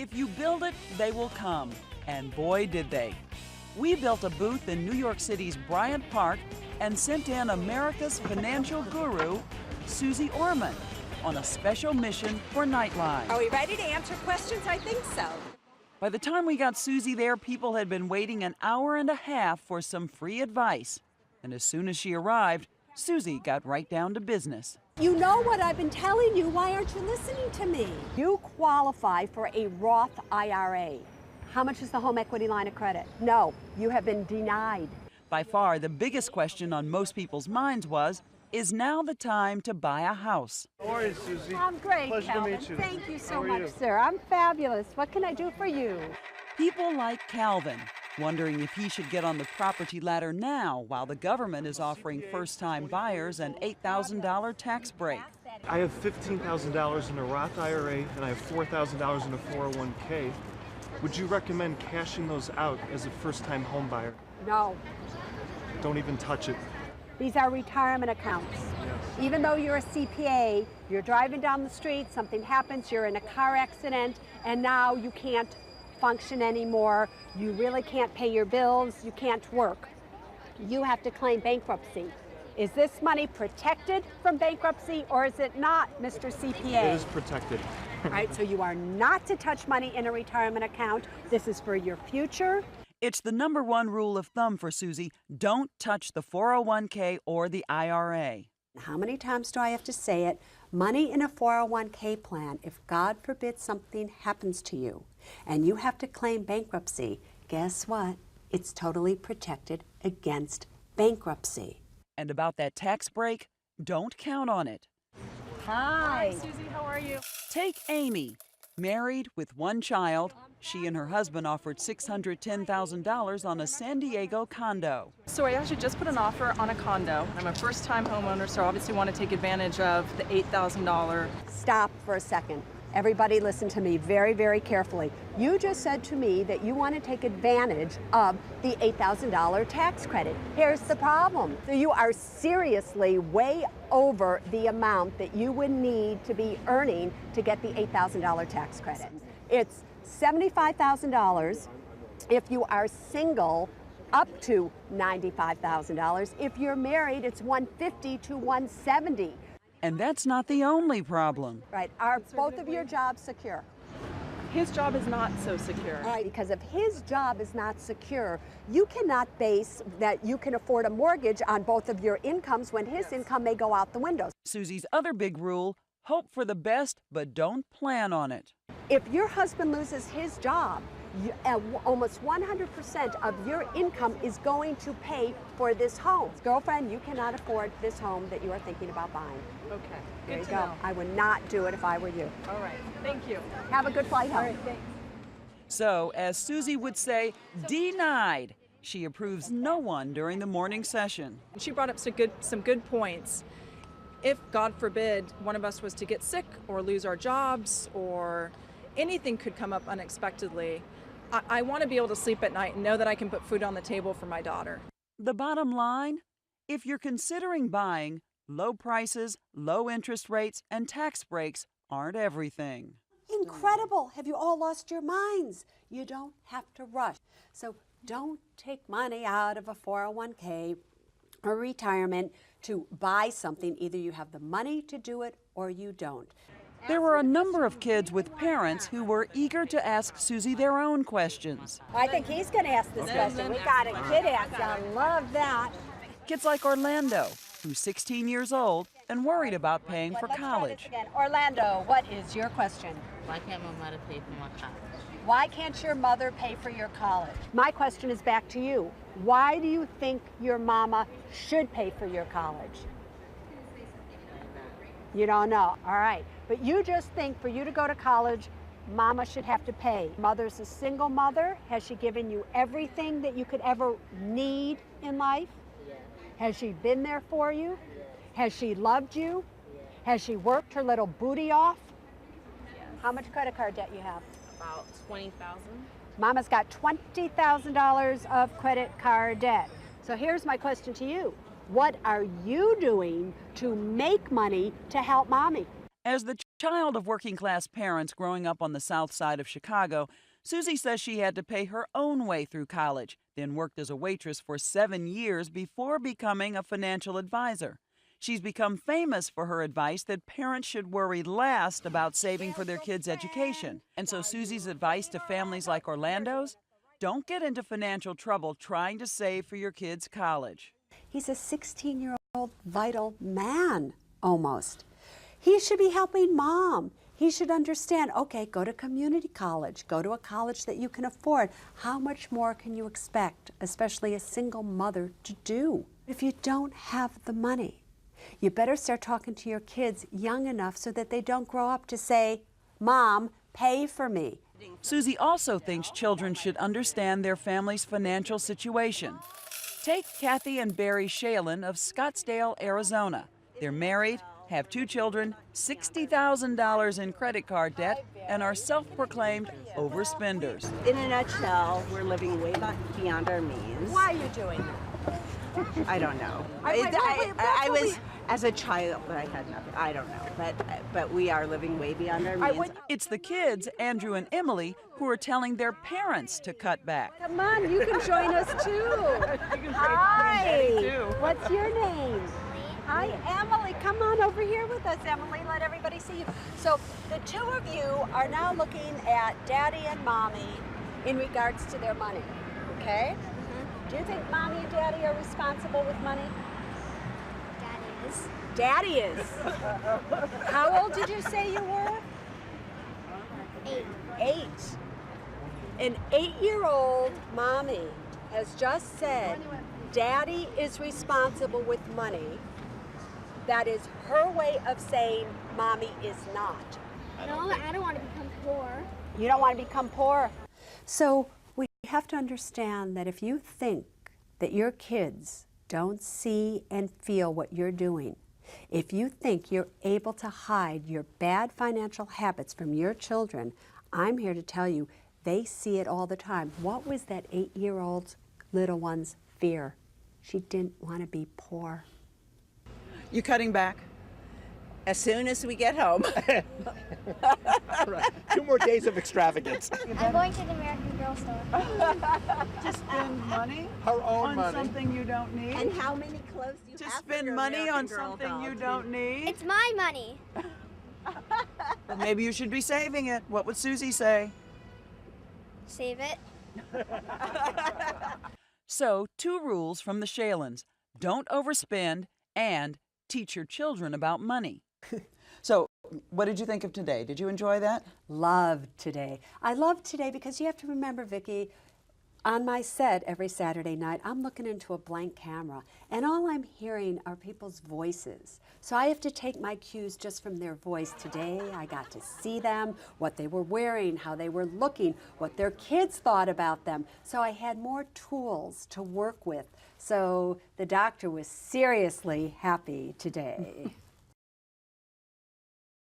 If you build it, they will come. And boy, did they. We built a booth in New York City's Bryant Park and sent in America's financial guru, Suzy Orman, on a special mission for Nightline. Are we ready to answer questions? I think so. By the time we got Suzy there, people had been waiting an hour and a half for some free advice. And as soon as she arrived, Suzy got right down to business. You know what I've been telling you. Why aren't you listening to me? You qualify for a Roth IRA. How much is the home equity line of credit? No, you have been denied. By far, the biggest question on most people's minds was, is now the time to buy a house? How are you, Suzy? I'm great, Pleasure Calvin. to meet you. Thank you so How are much, you? sir. I'm fabulous. What can I do for you? People like Calvin, wondering if he should get on the property ladder now while the government is offering first-time buyers an $8,000 tax break. I have $15,000 in a Roth IRA and I have $4,000 in a 401k. Would you recommend cashing those out as a first-time home buyer? No. Don't even touch it. These are retirement accounts. Even though you're a CPA, you're driving down the street, something happens, you're in a car accident, and now you can't function anymore. You really can't pay your bills, you can't work. You have to claim bankruptcy. Is this money protected from bankruptcy or is it not, Mr. CPA? It is protected. All right, so you are not to touch money in a retirement account. This is for your future. It's the #1 rule of thumb for Suzy: don't touch the 401k or the IRA. How many times do I have to say it? Money in a 401k plan, if God forbid something happens to you and you have to claim bankruptcy, guess what? It's totally protected against bankruptcy. And about that tax break, don't count on it. Hi. Suzy, how are you? Take Amy. Married with 1 child, she and her husband offered $610,000 on a San Diego condo. So I actually just put an offer on a condo. I'm a first-time homeowner, so I obviously want to take advantage of the $8,000. Stop for a second. Everybody listen to me very, very carefully. You just said to me that you want to take advantage of the $8,000 tax credit. Here's the problem. So you are seriously way over the amount that you would need to be earning to get the $8,000 tax credit. It's $75,000 if you are single, up to $95,000. If you're married, it's $150,000 to $170,000. And that's not the only problem. Right, are both of your jobs secure? His job is not so secure. All right, because if his job is not secure, you cannot base that you can afford a mortgage on both of your incomes when his income may go out the window. Suzy's other big rule: hope for the best, but don't plan on it. If your husband loses his job, almost 100% of your income is going to pay for this home. Girlfriend, you cannot afford this home that you are thinking about buying. Okay, There good you to go. know. I would not do it if I were you. All right, thank you. Have a good flight home. All right, thanks. So, as Suzy would say, denied. She approves no one during the morning session. She brought up some good points. If, God forbid, one of us was to get sick or lose our jobs or anything could come up unexpectedly, I want to be able to sleep at night and know that I can put food on the table for my daughter. The bottom line: if you're considering buying, low prices, low interest rates, and tax breaks aren't everything. Incredible. Have you all lost your minds? You don't have to rush. So don't take money out of a 401k or retirement to buy something. Either you have the money to do it or you don't. There were a number of kids with parents who were eager to ask Suzy their own questions. I think he's going to ask this question. We got a kid ask. I love that. Kids like Orlando, who's 16 years old and worried about paying for Let's try this college. again. Orlando, what is your question? Why can't my mother pay for my college? Why can't your mother pay for your college? My question is back to you. Why do you think your mama should pay for your college? You don't know. All right. But you just think for you to go to college, mama should have to pay. Mother's a single mother. Has she given you everything that you could ever need in life? Yes. Has she been there for you? Yes. Has she loved you? Yes. Has she worked her little booty off? Yes. How much credit card debt you have? About 20,000. Mama's got $20,000 of credit card debt. So here's my question to you. What are you doing to make money to help mommy? As the Child of working class parents growing up on the south side of Chicago, Suzy says she had to pay her own way through college, then worked as a waitress for 7 years before becoming a financial advisor. She's become famous for her advice that parents should worry last about saving for their kids' education. And so Suzy's advice to families like Orlando's: don't get into financial trouble trying to save for your kids' college. He's a 16-year-old vital man, almost. He should be helping mom. He should understand, okay, go to community college, go to a college that you can afford. How much more can you expect, especially a single mother, to do? If you don't have the money, you better start talking to your kids young enough so that they don't grow up to say, Mom, pay for me. Suzy also thinks children should understand their family's financial situation. Take Kathy and Barry Shalin of Scottsdale, Arizona. They're married, have 2 children, $60,000 in credit card debt, and are self-proclaimed overspenders. In a nutshell, we're living way beyond our means. Why are you doing that? I don't know. I was as a child, but I had nothing. I don't know, but we are living way beyond our means. It's the kids, Andrew and Emily, who are telling their parents to cut back. Come on, you can join us too. Hi. What's your name? Hi, Emily. Come on over here with us, Emily. Let everybody see you. So the two of you are now looking at Daddy and Mommy in regards to their money, okay? Do you think Mommy and Daddy are responsible with money? Daddy is. How old did you say you were? 8. An 8-year-old Mommy has just said Daddy is responsible with money. That is her way of saying Mommy is not. No, I don't want to become poor. You don't want to become poor. So we have to understand that if you think that your kids don't see and feel what you're doing, if you think you're able to hide your bad financial habits from your children, I'm here to tell you they see it all the time. What was that 8-year-old little one's fear? She didn't want to be poor. You cutting back? As soon as we get home. Right. 2 more days of extravagance. I'm going to the American Girl store. To spend money Her own on money. something you don't need? And how many clothes do you To have for spend your money American on Girl something doll? you don't need? It's my money. Well, maybe you should be saving it. What would Suzy say? Save it. So, 2 rules from the Shalins: don't overspend and teach your children about money. So, what did you think of today? Did you enjoy that? Loved today. I love today because you have to remember, Vicki, on my set every Saturday night, I'm looking into a blank camera, and all I'm hearing are people's voices. So I have to take my cues just from their voice. Today, I got to see them, what they were wearing, how they were looking, what their kids thought about them. So I had more tools to work with. So the doctor was seriously happy today.